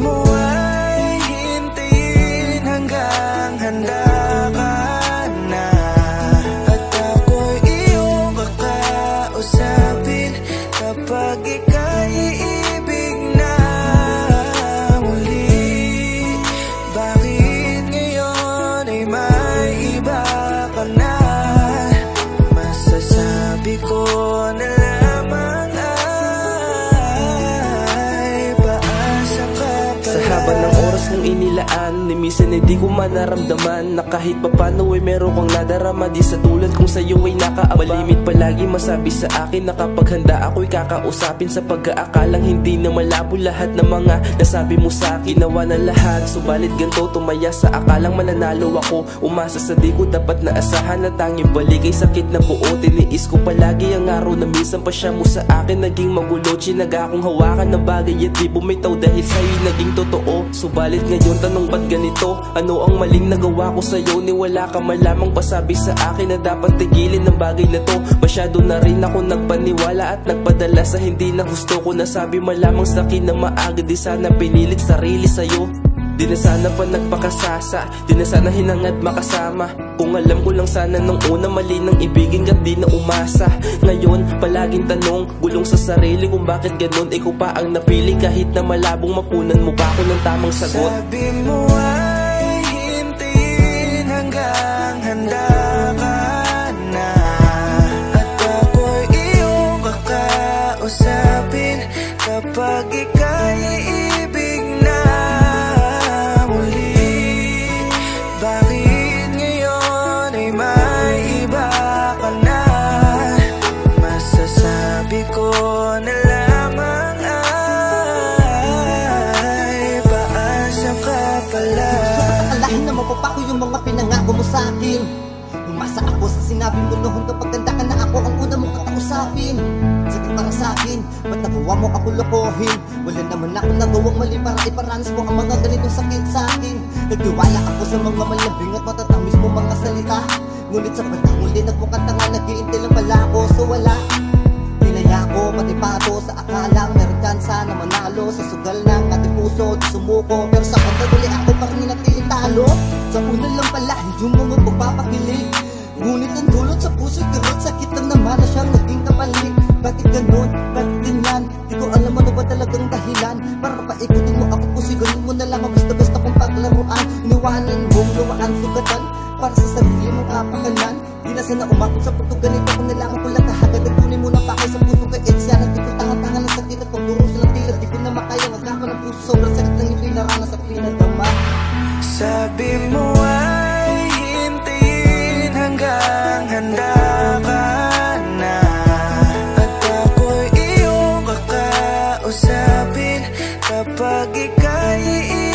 mo ay hintayin hanggang handa ka na, at ako'y iyong kakausapin kapag ika'y iibig na muli. Bakit ngayon ay may iba ka na? Masasabi ko na lamang ay paasa ka pala. Sa haba ng oras kong inilaan, ni minsan hindi ko manaramdaman na kahit papano ay meron kang nadarama. Di sa tulad kung sa'yo ay nakaabang. Malimit palagi masabi sa akin na kapag handa ako'y kakausapin, sa pag-aakalang hindi na malabo lahat ng mga nasabi mo sa akin. Ginawa na lahat, subalit ganito tumaya sa akalang mananalo ako. Umasa sa di ko dapat naasahan na tanging balik ay sakit na buo. Tiniis ko palagi ang araw na minsan pa siya mo sa akin naging magulo. Chinaga akong hawakan ng bagay at di bumitaw dahil sa'yo'y naging totoo. Subalit ngayon tanong ba't ganito? Ano ang maling nagawa ko sa'yo? Ni wala ka malamang pasabi sa akin na dapat tigilin ng bagay na to. Masyado na rin ako nagpaniwala at nagpadala sa hindi na gusto ko. Nasabi malamang sa akin na maaga, di sana pinilit sarili sa'yo. Di na sana pa nagpakasasa, di na sana hinangad makasama. Kung alam ko lang sana nung una mali ng ibigin ka't di na umasa. Ngayon palaging tanong, gulong sa sarili kung bakit ganun. Ikaw pa ang napili kahit na malabong mapunan mo pa ako ng tamang sagot. Sabi mo ay hintayin hanggang handa ka na, at ako'y iyong kakausapin kapag ika'y iibig na muli. Bakit ngayon ay may iba ka na? Masasabi ko na lamang ay paasa ka pala. Akalain na mapapako yung mga pinangako mo sa akin. Umasa ako sa sinabi mo noon kapag ganda ka na ako ang una mong kakausapin. Sakit para sa akin, ba't nagawa mo ako lokohin? Wala naman ako nagawang mali para iparanas mo ang mga ganitong sakit sa akin. Nagtiwala ako sa mga malambing at matatamis mo mga salita. Ngunit sa pagkakuli nagmukhang tanga, nag-iintay lang pala ako. So wala, pinaya ko pati pato sa akalang meron kansa na manalo. Sa sugal ng ating puso di sumuko, pero sa pagkakuli ako parang ninatiling talo. Sa una lang pala yung mga pagpapakilig, ngunit ang dulot sa puso kirot, sakit lang naman na siyang naging kapalit. Bakit ganun? Bakit ganyan? Di ko alam ano ba talagang dahilan para paikutin mo ako, pusiganin mo na lang ang basta-basta kong paglaruan. Iniwanan mo luwaan sugatan para sa sarili mong kapakanan. Di na sana umakot sa puto ganito kung nalaman ko lang kahagad. Nagtunin mo na pakay sa puso kay Edsya. Nagdi ko tangan-tangan ng sakit at pagduruso ng tila. Di ko na makaya magkakaman ng puso, sobrang sakit ng ipinaranas sa pinagdama. Sabi mo ay hintayin hanggang handa ka na, at ako'y iyong kakausapin kapag ika'y